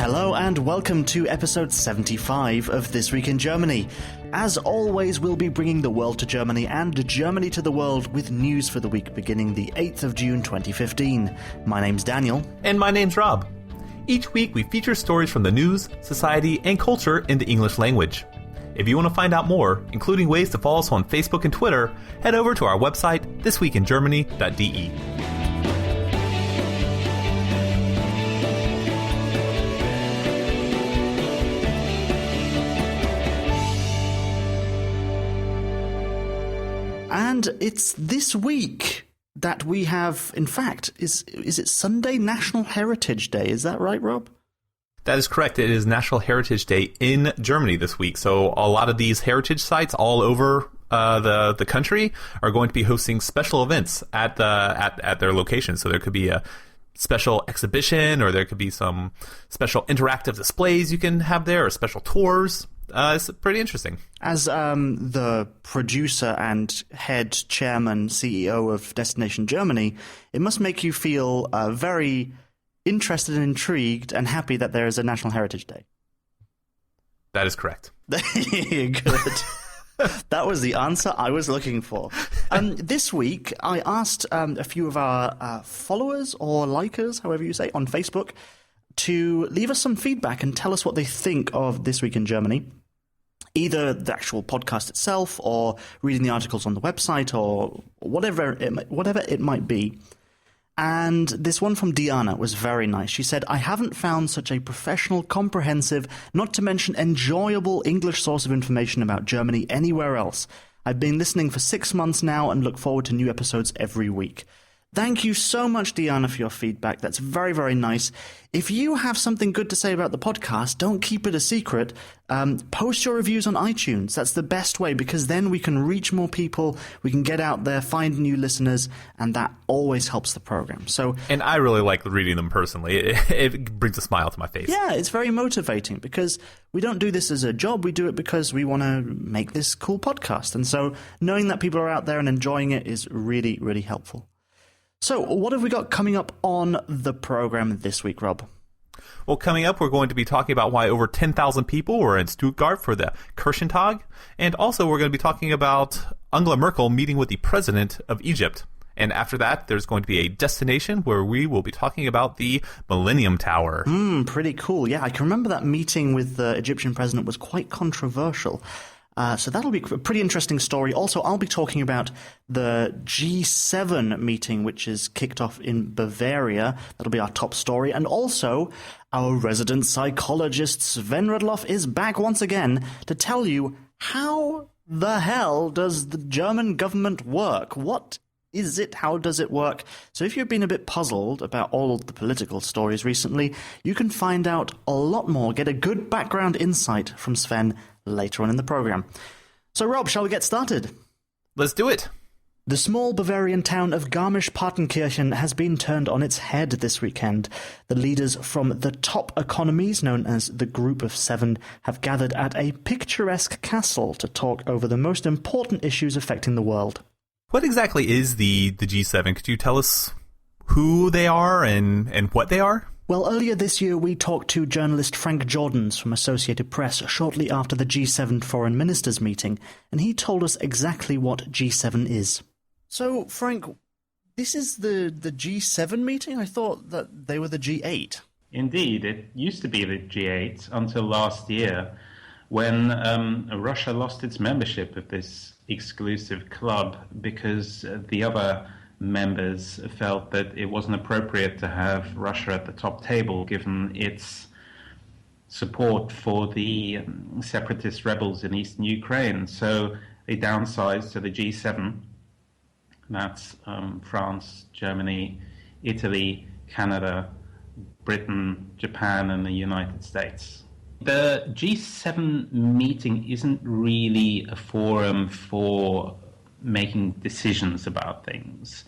Hello and welcome to episode 75 of This Week in Germany. As always, we'll be bringing the world to Germany and Germany to the world with news for the week beginning the 8th of June 2015. My name's Daniel. And my name's Rob. Each week we feature stories from the news, society, and culture in the English language. If you want to find out more, including ways to follow us on Facebook and Twitter, head over to our website, thisweekingermany.de. And it's this week that we have, in fact, is it Sunday, National Heritage Day? Is that right, Rob? That is correct. It is National Heritage Day in Germany this week. So a lot of these heritage sites all over the country are going to be hosting special events at their locations. So there could be a special exhibition, or there could be some special interactive displays you can have there, or special tours. It's pretty interesting. As the producer and head chairman, CEO of Destination Germany, it must make you feel very interested and intrigued and happy that there is a National Heritage Day. That is correct. Good. That was the answer I was looking for. This week, I asked a few of our followers or likers, however you say, on Facebook, to leave us some feedback and tell us what they think of This Week in Germany. Either the actual podcast itself, or reading the articles on the website, or whatever it might be. And this one from Diana was very nice. She said, "I haven't found such a professional, comprehensive, not to mention enjoyable English source of information about Germany anywhere else. I've been listening for 6 months now and look forward to new episodes every week." Thank you so much, Diana, for your feedback. That's very, very nice. If you have something good to say about the podcast, don't keep it a secret. Post your reviews on iTunes. That's the best way, because then we can reach more people, we can get out there, find new listeners, and that always helps the program. And I really like reading them personally. It brings a smile to my face. Yeah, it's very motivating, because we don't do this as a job. We do it because we want to make this cool podcast. And so knowing that people are out there and enjoying it is really, really helpful. So, what have we got coming up on the program this week, Rob? Well, coming up, we're going to be talking about why over 10,000 people were in Stuttgart for the Kirchentag. And also, we're going to be talking about Angela Merkel meeting with the president of Egypt. And after that, there's going to be a destination where we will be talking about the Millennium Tower. Pretty cool. Yeah, I can remember that meeting with the Egyptian president was quite controversial. So that'll be a pretty interesting story. Also, I'll be talking about the G7 meeting, which is kicked off in Bavaria. That'll be our top story. And also, our resident psychologist, Sven is back once again to tell you how the hell does the German government work? What is it? How does it work? So if you've been a bit puzzled about all of the political stories recently, you can find out a lot more, get a good background insight from Sven later on in the program. So, Rob, shall we get started? Let's do it. The small Bavarian town of Garmisch-Partenkirchen has been turned on its head this weekend. The leaders from the top economies, known as the Group of Seven, have gathered at a picturesque castle to talk over the most important issues affecting the world. What exactly is the G7? Could you tell us who they are and what they are? Well, earlier this year we talked to journalist Frank Jordans from Associated Press shortly after the G7 foreign ministers meeting, and he told us exactly what G7 is. So, Frank, this is the G7 meeting? I thought that they were the G8. Indeed, it used to be the G8 until last year, when Russia lost its membership of this exclusive club because the other members felt that it wasn't appropriate to have Russia at the top table given its support for the separatist rebels in eastern Ukraine. So they downsized to the G7. That's France, Germany, Italy, Canada, Britain, Japan, and the United States. The G7 meeting isn't really a forum for making decisions about things.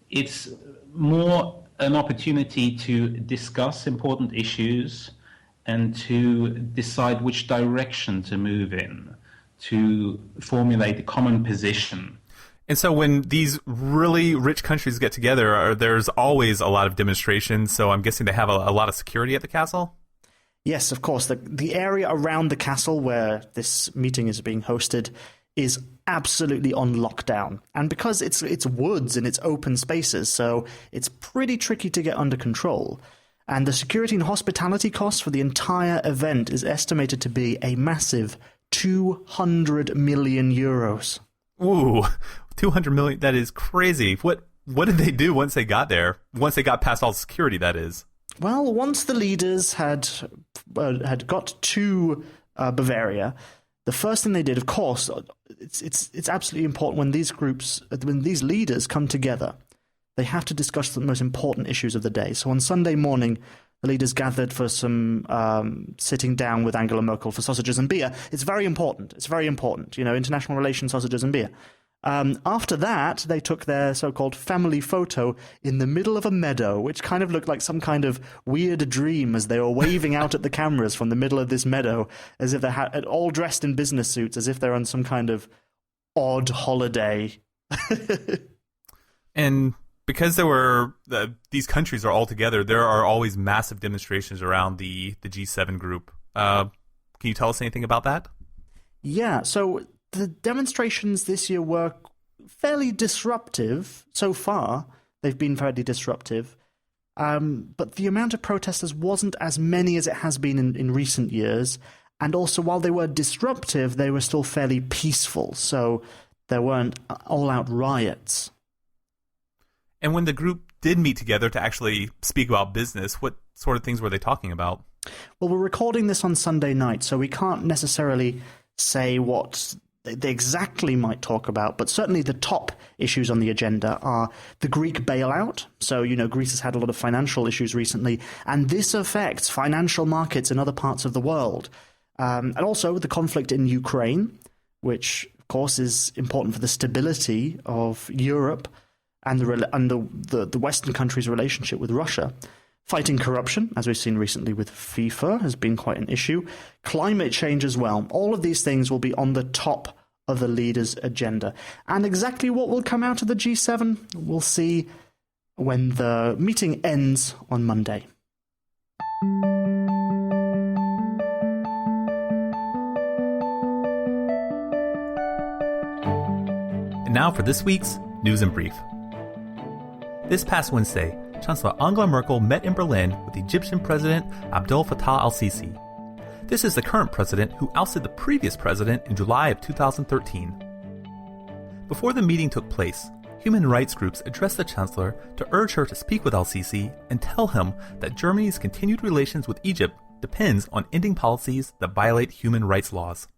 It's more an opportunity to discuss important issues and to decide which direction to move in, to formulate a common position. And so when these really rich countries get together, there's always a lot of demonstrations, so I'm guessing they have a lot of security at the castle? Yes, of course. The area around the castle where this meeting is being hosted is absolutely on lockdown. And because it's woods and it's open spaces, so it's pretty tricky to get under control. And the security and hospitality costs for the entire event is estimated to be a massive 200 million euros. Ooh, 200 million. That is crazy. What did they do once they got there? Once they got past all the security, that is. Well, once the leaders had got to Bavaria, the first thing they did, of course, it's absolutely important when these leaders come together, they have to discuss the most important issues of the day. So on Sunday morning, the leaders gathered for some sitting down with Angela Merkel for sausages and beer. It's very important. International relations, sausages and beer. After that, they took their so-called family photo in the middle of a meadow, which kind of looked like some kind of weird dream as they were waving out at the cameras from the middle of this meadow, as if they're all dressed in business suits, as if they're on some kind of odd holiday. And because these countries are all together, there are always massive demonstrations around the G7 group. Can you tell us anything about that? Yeah, so the demonstrations this year were fairly disruptive so far. They've been fairly disruptive. But the amount of protesters wasn't as many as it has been in recent years. And also, while they were disruptive, they were still fairly peaceful. So there weren't all-out riots. And when the group did meet together to actually speak about business, what sort of things were they talking about? Well, we're recording this on Sunday night, so we can't necessarily say what they exactly might talk about, but certainly the top issues on the agenda are the Greek bailout. So, Greece has had a lot of financial issues recently, and this affects financial markets in other parts of the world. And also the conflict in Ukraine, which, of course, is important for the stability of Europe and the Western countries' relationship with Russia. Fighting corruption, as we've seen recently with FIFA, has been quite an issue. Climate change as well. All of these things will be on the top of the leaders' agenda. And exactly what will come out of the G7, we'll see when the meeting ends on Monday. And now for this week's News in Brief. This past Wednesday, Chancellor Angela Merkel met in Berlin with Egyptian President Abdel Fattah al-Sisi. This is the current president who ousted the previous president in July of 2013. Before the meeting took place, human rights groups addressed the Chancellor to urge her to speak with al-Sisi and tell him that Germany's continued relations with Egypt depends on ending policies that violate human rights laws.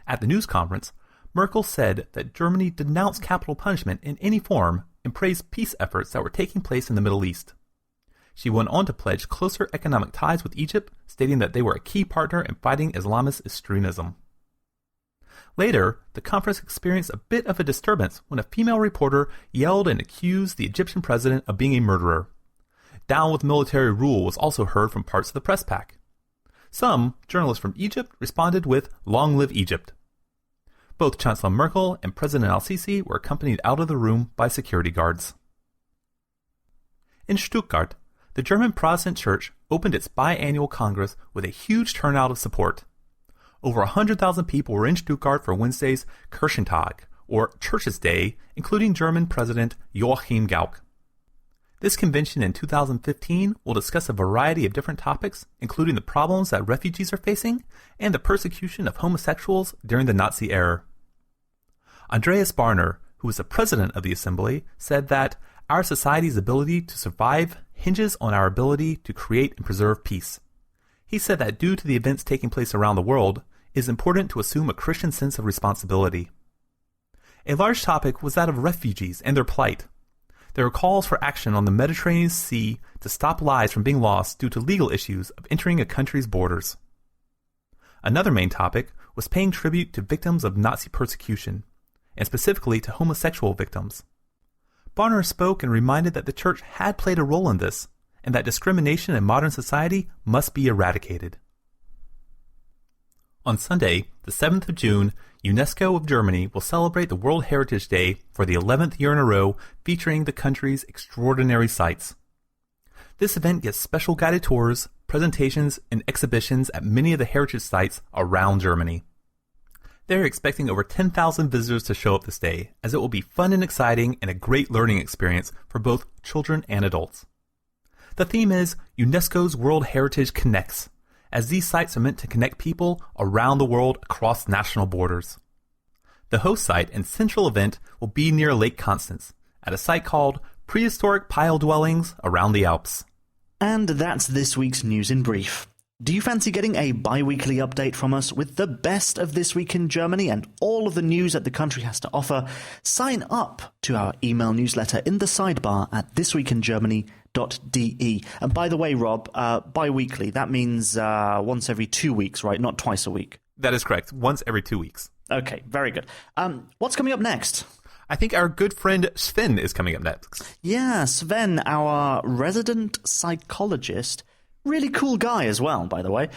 At the news conference, Merkel said that Germany denounced capital punishment in any form and praised peace efforts that were taking place in the Middle East. She went on to pledge closer economic ties with Egypt, stating that they were a key partner in fighting Islamist extremism. Later, the conference experienced a bit of a disturbance when a female reporter yelled and accused the Egyptian president of being a murderer. Down with military rule was also heard from parts of the press pack. Some journalists from Egypt responded with "Long live Egypt." Both Chancellor Merkel and President al-Sisi were accompanied out of the room by security guards. In Stuttgart, the German Protestant Church opened its biannual Congress with a huge turnout of support. Over 100,000 people were in Stuttgart for Wednesday's Kirchentag, or Church's Day, including German President Joachim Gauck. This convention in 2015 will discuss a variety of different topics, including the problems that refugees are facing and the persecution of homosexuals during the Nazi era. Andreas Barner, who was the president of the assembly, said that our society's ability to survive hinges on our ability to create and preserve peace. He said that due to the events taking place around the world, it is important to assume a Christian sense of responsibility. A large topic was that of refugees and their plight. There were calls for action on the Mediterranean Sea to stop lives from being lost due to legal issues of entering a country's borders. Another main topic was paying tribute to victims of Nazi persecution, and specifically to homosexual victims. Barner spoke and reminded that the church had played a role in this, and that discrimination in modern society must be eradicated. On Sunday, the 7th of June, UNESCO of Germany will celebrate the World Heritage Day for the 11th year in a row, featuring the country's extraordinary sites. This event gets special guided tours, presentations, and exhibitions at many of the heritage sites around Germany. They're expecting over 10,000 visitors to show up this day, as it will be fun and exciting and a great learning experience for both children and adults. The theme is UNESCO's World Heritage Connects, as these sites are meant to connect people around the world across national borders. The host site and central event will be near Lake Constance, at a site called Prehistoric Pile Dwellings Around the Alps. And that's this week's news in brief. Do you fancy getting a bi-weekly update from us with the best of this week in Germany and all of the news that the country has to offer? Sign up to our email newsletter in the sidebar at thisweekingermany.de. And by the way, Rob, bi-weekly, that means once every 2 weeks, right? Not twice a week. That is correct. Once every 2 weeks. Okay, very good. What's coming up next? I think our good friend Sven is coming up next. Yeah, Sven, our resident psychologist. Really cool guy as well, by the way.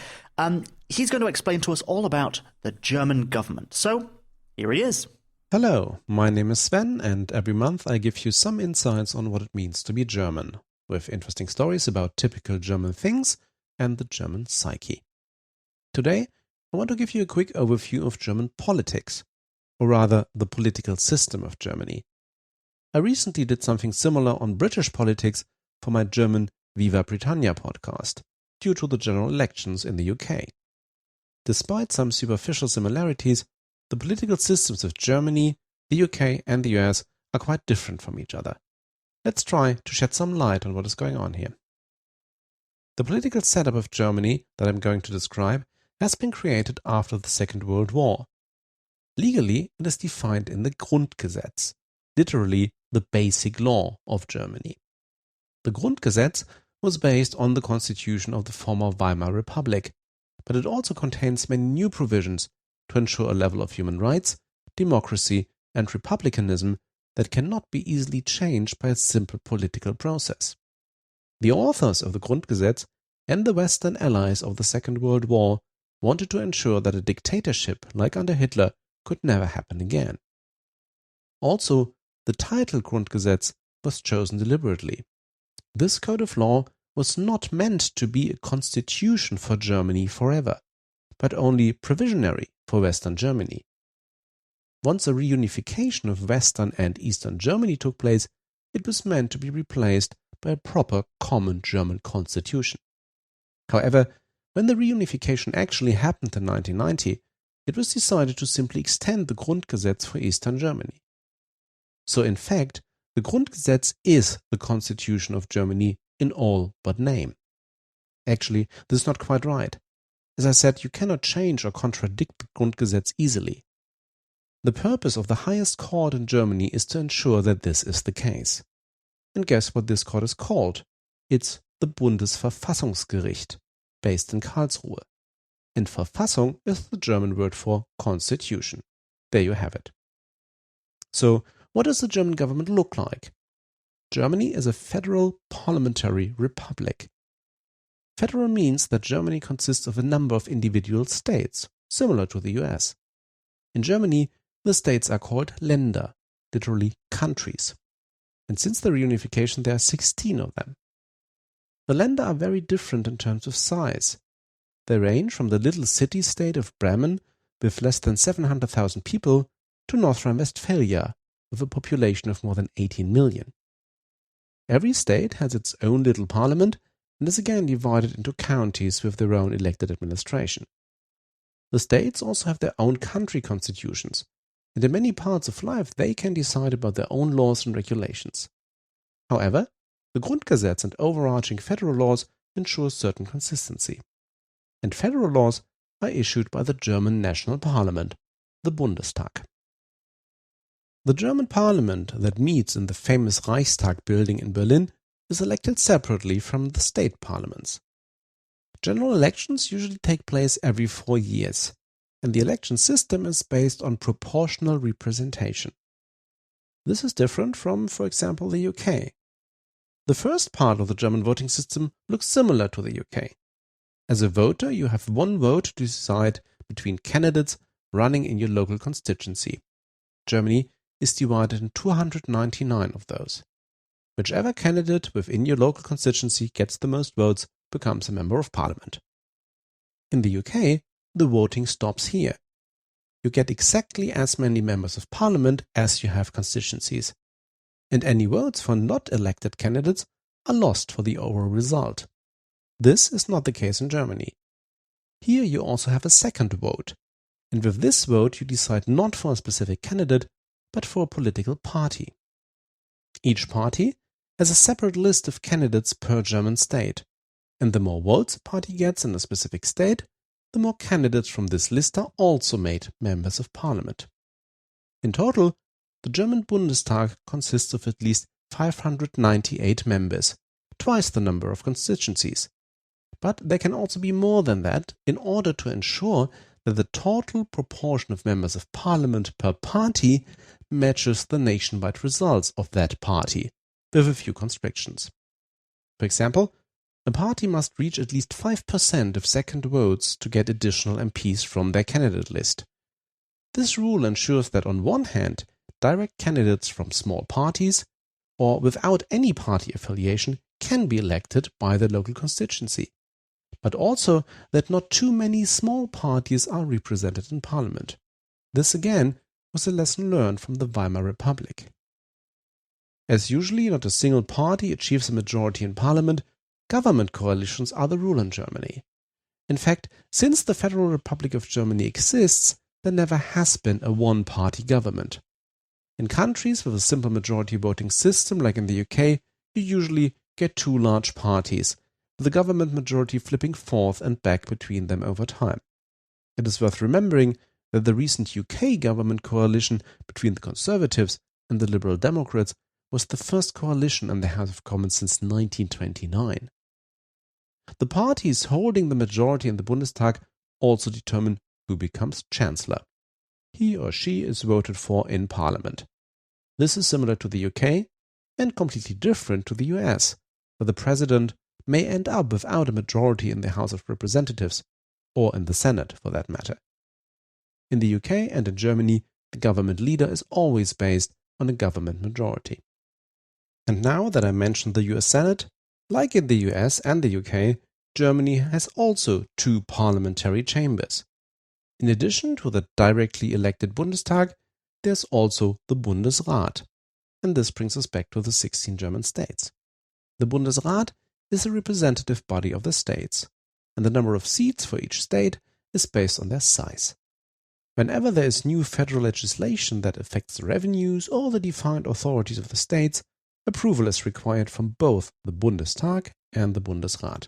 He's going to explain to us all about the German government. So, here he is. Hello, my name is Sven, and every month I give you some insights on what it means to be German, with interesting stories about typical German things and the German psyche. Today, I want to give you a quick overview of German politics, or rather the political system of Germany. I recently did something similar on British politics for my German Viva Britannia podcast, due to the general elections in the UK. Despite some superficial similarities, the political systems of Germany, the UK and the US are quite different from each other. Let's try to shed some light on what is going on here. The political setup of Germany that I'm going to describe has been created after the Second World War. Legally, it is defined in the Grundgesetz, literally the basic law of Germany. The Grundgesetz was based on the constitution of the former Weimar Republic, but it also contains many new provisions to ensure a level of human rights, democracy and republicanism that cannot be easily changed by a simple political process. The authors of the Grundgesetz and the Western allies of the Second World War wanted to ensure that a dictatorship like under Hitler could never happen again. Also, the title Grundgesetz was chosen deliberately. This code of law was not meant to be a constitution for Germany forever, but only provisionary for Western Germany. Once a reunification of Western and Eastern Germany took place, it was meant to be replaced by a proper common German constitution. However, when the reunification actually happened in 1990, it was decided to simply extend the Grundgesetz for Eastern Germany. So in fact, the Grundgesetz is the constitution of Germany in all but name. Actually, this is not quite right. As I said, you cannot change or contradict the Grundgesetz easily. The purpose of the highest court in Germany is to ensure that this is the case. And guess what this court is called? It's the Bundesverfassungsgericht, based in Karlsruhe. And Verfassung is the German word for constitution. There you have it. So, what does the German government look like? Germany is a federal parliamentary republic. Federal means that Germany consists of a number of individual states, similar to the US. In Germany, the states are called Länder, literally countries. And since the reunification, there are 16 of them. The Länder are very different in terms of size. They range from the little city-state of Bremen, with less than 700,000 people, to North Rhine-Westphalia, with a population of more than 18 million. Every state has its own little parliament and is again divided into counties with their own elected administration. The states also have their own country constitutions, and in many parts of life they can decide about their own laws and regulations. However, the Grundgesetz and overarching federal laws ensure certain consistency. And federal laws are issued by the German national parliament, the Bundestag. The German parliament that meets in the famous Reichstag building in Berlin is elected separately from the state parliaments. General elections usually take place every 4 years, and the election system is based on proportional representation. This is different from, for example, the UK. The first part of the German voting system looks similar to the UK. As a voter, you have one vote to decide between candidates running in your local constituency. Germany is divided in 299 of those. Whichever candidate within your local constituency gets the most votes becomes a member of parliament. In the UK, the voting stops here. You get exactly as many members of parliament as you have constituencies, and any votes for not elected candidates are lost for the overall result. This is not the case in Germany. Here you also have a second vote, and with this vote you decide not for a specific candidate, but for a political party. Each party has a separate list of candidates per German state, and the more votes a party gets in a specific state, the more candidates from this list are also made members of parliament. In total, the German Bundestag consists of at least 598 members, twice the number of constituencies. But there can also be more than that in order to ensure that the total proportion of members of parliament per party matches the nationwide results of that party, with a few constrictions. For example, a party must reach at least 5% of second votes to get additional MPs from their candidate list. This rule ensures that on one hand, direct candidates from small parties, or without any party affiliation, can be elected by the local constituency, but also that not too many small parties are represented in parliament. This again was a lesson learned from the Weimar Republic. As usually not a single party achieves a majority in parliament, government coalitions are the rule in Germany. In fact, since the Federal Republic of Germany exists, there never has been a one-party government. In countries with a simple majority voting system like in the UK, you usually get two large parties, with the government majority flipping forth and back between them over time. It is worth remembering that the recent UK government coalition between the Conservatives and the Liberal Democrats was the first coalition in the House of Commons since 1929. The parties holding the majority in the Bundestag also determine who becomes Chancellor. He or she is voted for in Parliament. This is similar to the UK and completely different to the US, where the President may end up without a majority in the House of Representatives, or in the Senate for that matter. In the UK and in Germany, the government leader is always based on a government majority. And now that I mentioned the US Senate, like in the US and the UK, Germany has also two parliamentary chambers. In addition to the directly elected Bundestag, there's also the Bundesrat. And this brings us back to the 16 German states. The Bundesrat is a representative body of the states, and the number of seats for each state is based on their size. Whenever there is new federal legislation that affects the revenues or the defined authorities of the states, approval is required from both the Bundestag and the Bundesrat.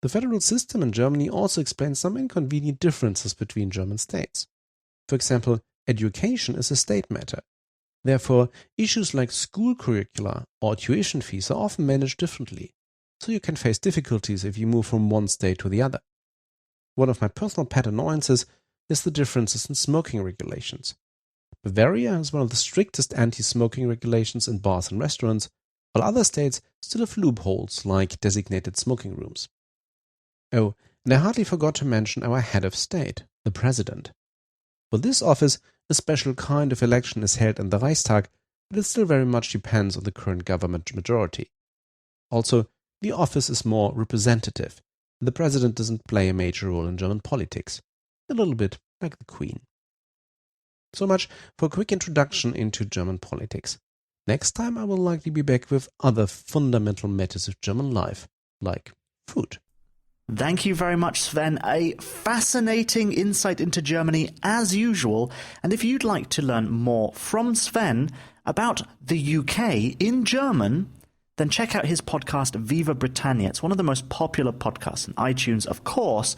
The federal system in Germany also explains some inconvenient differences between German states. For example, education is a state matter. Therefore, issues like school curricula or tuition fees are often managed differently, so you can face difficulties if you move from one state to the other. One of my personal pet annoyances is the differences in smoking regulations. Bavaria has one of the strictest anti-smoking regulations in bars and restaurants, while other states still have loopholes like designated smoking rooms. Oh, and I hardly forgot to mention our head of state, the president. For this office, a special kind of election is held in the Reichstag, but it still very much depends on the current government majority. Also, the office is more representative, and the president doesn't play a major role in German politics, a little bit like the Queen. So much for a quick introduction into German politics. Next time I will likely be back with other fundamental matters of German life, like food. Thank you very much, Sven. A fascinating insight into Germany, as usual. And if you'd like to learn more from Sven about the UK in German, then check out his podcast, Viva Britannia. It's one of the most popular podcasts on iTunes, of course,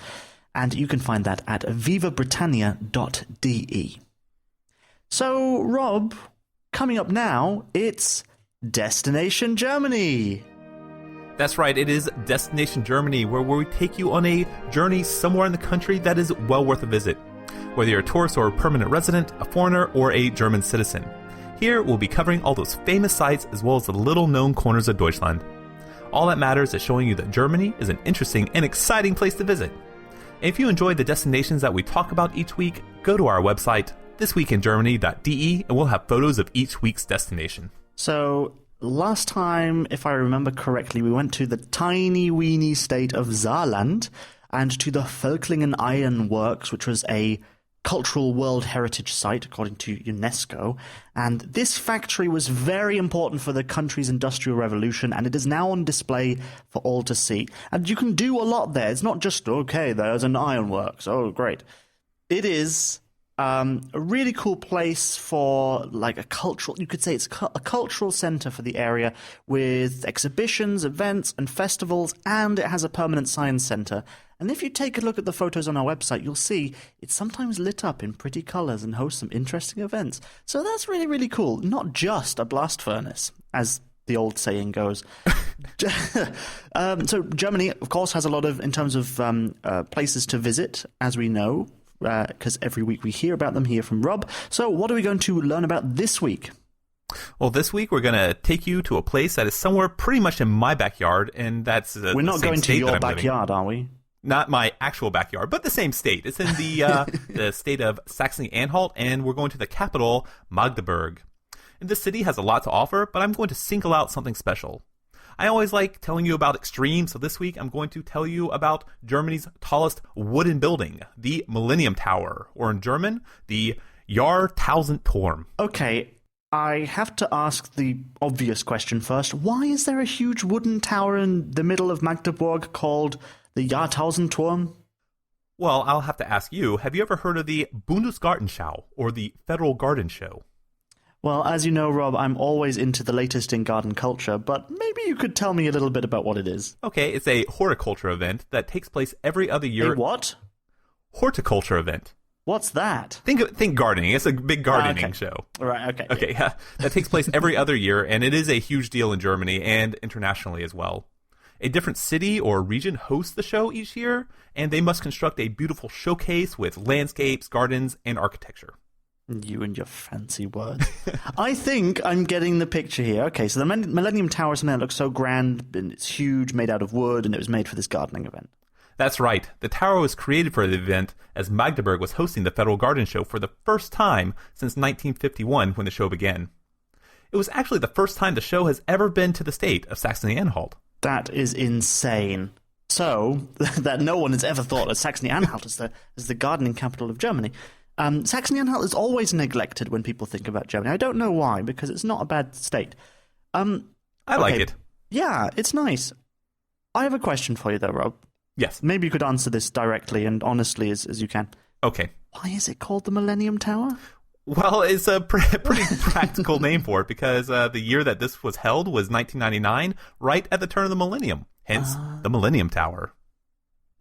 and you can find that at vivabritannia.de. So, Rob, coming up now, it's Destination Germany. That's right, it is Destination Germany, where we take you on a journey somewhere in the country that is well worth a visit. Whether you're a tourist or a permanent resident, a foreigner, or a German citizen. Here, we'll be covering all those famous sites as well as the little-known corners of Deutschland. All that matters is showing you that Germany is an interesting and exciting place to visit. If you enjoyed the destinations that we talk about each week, go to our website, thisweekingermany.de, and we'll have photos of each week's destination. So, last time, if I remember correctly, we went to the tiny weeny state of Saarland and to the Völklingen Iron Works, which was a cultural World Heritage Site, according to UNESCO. And this factory was very important for the country's industrial revolution, and it is now on display for all to see. And you can do a lot there. It's not just, okay, there's an ironworks. Oh, great. It is a really cool place for like a cultural, you could say it's a cultural center for the area with exhibitions, events, and festivals, and it has a permanent science center. And if you take a look at the photos on our website, you'll see it's sometimes lit up in pretty colors and hosts some interesting events. So that's really, really cool. Not just a blast furnace, as the old saying goes. So Germany, of course, has a lot of, in terms of places to visit, as we know, because every week we hear about them here from Rob. So what are we going to learn about this week? Well, this week we're going to take you to a place that is somewhere pretty much in my backyard, and that's we're not going to your backyard, are we? Not my actual backyard, but the same state. It's in the the state of Saxony-Anhalt, and we're going to the capital, Magdeburg. And this city has a lot to offer, but I'm going to single out something special. I always like telling you about extremes, so this week I'm going to tell you about Germany's tallest wooden building, the Millennium Tower, or in German, the Jahrtausendturm. Okay, I have to ask the obvious question first. Why is there a huge wooden tower in the middle of Magdeburg called the Jahrtausendturm? Well, I'll have to ask you, have you ever heard of the Bundesgartenschau, or the Federal Garden Show? Well, as you know, Rob, I'm always into the latest in garden culture, but maybe you could tell me a little bit about what it is. Okay, it's a horticulture event that takes place every other year. A what? Horticulture event. What's that? Think gardening. It's a big gardening show. Right, okay. Okay, yeah. That takes place every other year, and it is a huge deal in Germany and internationally as well. A different city or region hosts the show each year, and they must construct a beautiful showcase with landscapes, gardens, and architecture. You and your fancy words. I think I'm getting the picture here. Okay, so the Millennium Tower is something that looks so grand, and it's huge, made out of wood, and it was made for this gardening event. That's right. The tower was created for the event as Magdeburg was hosting the Federal Garden Show for the first time since 1951 when the show began. It was actually the first time the show has ever been to the state of Saxony-Anhalt. That is insane. So, that no one has ever thought of Saxony-Anhalt as the gardening capital of Germany. Saxony-Anhalt is always neglected when people think about Germany. I don't know why, because it's not a bad state. I like it. Yeah, it's nice. I have a question for you, though, Rob. Yes. Maybe you could answer this directly and honestly as you can. Okay. Why is it called the Millennium Tower? Well, it's a pretty practical name for it because the year that this was held was 1999, right at the turn of the millennium. Hence, the Millennium Tower.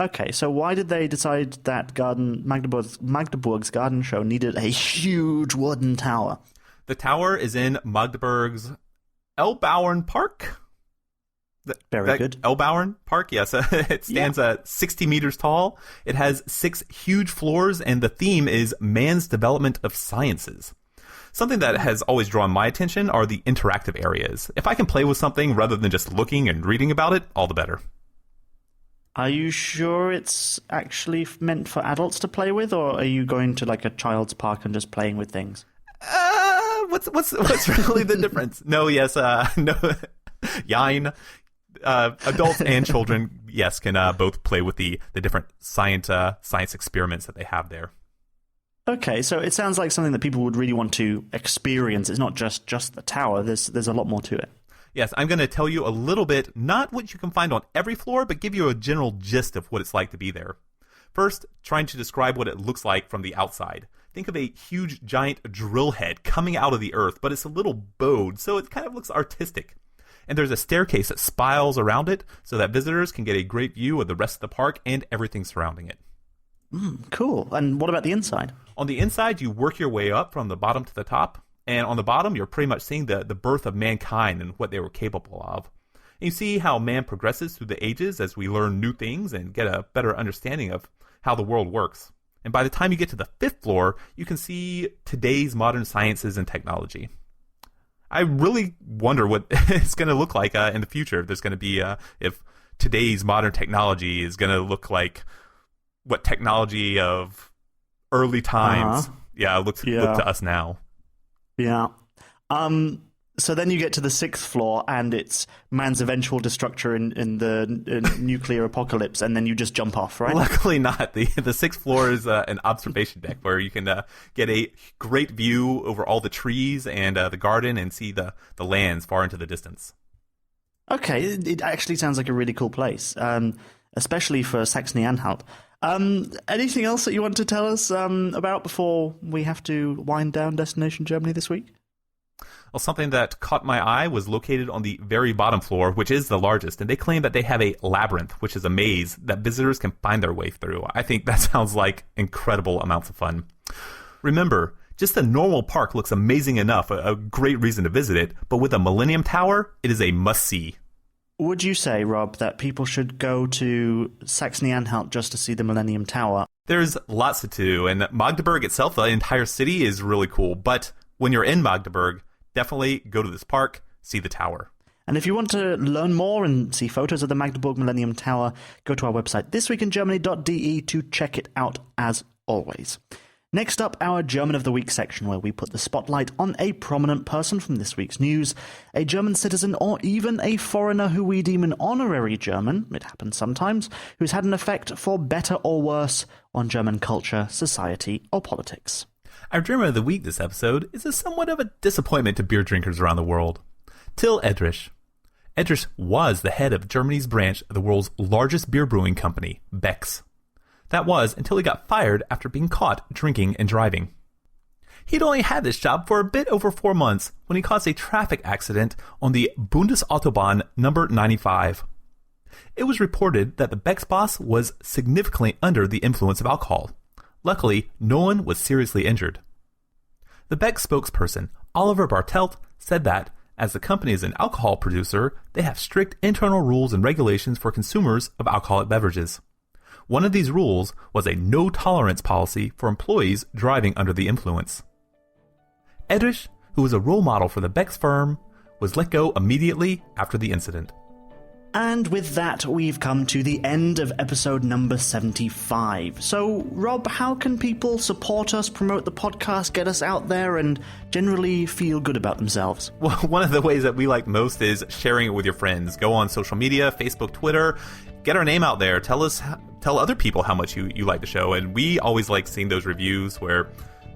Okay, so why did they decide that Magdeburg's garden show needed a huge wooden tower? The tower is in Magdeburg's Balon Park. Very good. Balon Park, yes. It stands at 60 meters tall. It has 6 huge floors, and the theme is man's development of sciences. Something that has always drawn my attention are the interactive areas. If I can play with something rather than just looking and reading about it, all the better. Are you sure it's actually meant for adults to play with, or are you going to like a child's park and just playing with things? What's really the difference? No, yes, no, yine. Adults and children, yes, can both play with the different science experiments that they have there. Okay, so it sounds like something that people would really want to experience. It's not just the tower. There's a lot more to it. Yes, I'm going to tell you a little bit, not what you can find on every floor, but give you a general gist of what it's like to be there. First, trying to describe what it looks like from the outside. Think of a huge, giant drill head coming out of the earth, but it's a little bowed, so it kind of looks artistic. And there's a staircase that spirals around it so that visitors can get a great view of the rest of the park and everything surrounding it. Cool. And what about the inside? On the inside, you work your way up from the bottom to the top. And on the bottom, you're pretty much seeing the birth of mankind and what they were capable of. And you see how man progresses through the ages as we learn new things and get a better understanding of how the world works. And by the time you get to the 5th floor, you can see today's modern sciences and technology. I really wonder what it's going to look like in the future. If there's going to be, if today's modern technology is going to look like what technology of early times, look to us now. Yeah. So then you get to the 6th floor, and it's man's eventual destruction in the nuclear apocalypse, and then you just jump off, right? Luckily not. The 6th floor is an observation deck where you can get a great view over all the trees and the garden and see the lands far into the distance. Okay, it actually sounds like a really cool place, especially for Saxony-Anhalt. Anything else that you want to tell us about before we have to wind down Destination Germany this week? Well, something that caught my eye was located on the very bottom floor, which is the largest, and they claim that they have a labyrinth, which is a maze that visitors can find their way through. I think that sounds like incredible amounts of fun. Remember, just the normal park looks amazing enough, a great reason to visit it, but with a Millennium Tower, it is a must-see. Would you say, Rob, that people should go to Saxony-Anhalt just to see the Millennium Tower? There's lots to do, and Magdeburg itself, the entire city, is really cool, but when you're in Magdeburg, definitely go to this park, see the tower. And if you want to learn more and see photos of the Magdeburg Millennium Tower, go to our website, thisweekingermany.de, to check it out as always. Next up, our German of the Week section, where we put the spotlight on a prominent person from this week's news, a German citizen or even a foreigner who we deem an honorary German, it happens sometimes, who's had an effect for better or worse on German culture, society, or politics. Our German of the Week this episode is somewhat of a disappointment to beer drinkers around the world. Till Eddrich. Eddrich was the head of Germany's branch of the world's largest beer brewing company, Beck's. That was until he got fired after being caught drinking and driving. He'd only had this job for a bit over 4 months when he caused a traffic accident on the Bundesautobahn number 95. It was reported that the Beck's boss was significantly under the influence of alcohol. Luckily, no one was seriously injured. The Beck spokesperson, Oliver Bartelt, said that, as the company is an alcohol producer, they have strict internal rules and regulations for consumers of alcoholic beverages. One of these rules was a no-tolerance policy for employees driving under the influence. Eddrich, who was a role model for the Beck's firm, was let go immediately after the incident. And with that, we've come to the end of episode number 75. So, Rob, how can people support us, promote the podcast, get us out there, and generally feel good about themselves? Well, one of the ways that we like most is sharing it with your friends. Go on social media, Facebook, Twitter, get our name out there. Tell other people how much you like the show. And we always like seeing those reviews where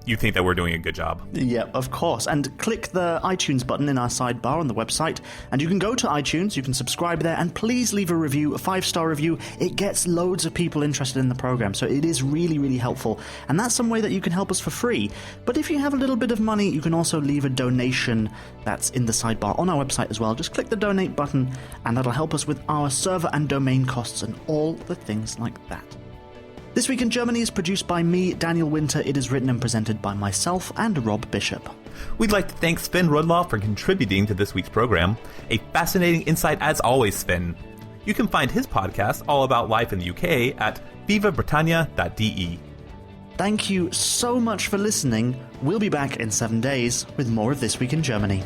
you think that we're doing a good job. Yeah, of course. And click the iTunes button in our sidebar on the website, and you can go to iTunes, you can subscribe there, and please leave a review, a 5-star review. It gets loads of people interested in the program, so it is really, really helpful. And that's some way that you can help us for free. But if you have a little bit of money, you can also leave a donation that's in the sidebar on our website as well. Just click the donate button, and that'll help us with our server and domain costs and all the things like that. This Week in Germany is produced by me, Daniel Winter. It is written and presented by myself and Rob Bishop. We'd like to thank Sven Rudloff for contributing to this week's program. A fascinating insight as always, Sven. You can find his podcast all about life in the UK at vivabritannia.de. Thank you so much for listening. We'll be back in 7 days with more of This Week in Germany.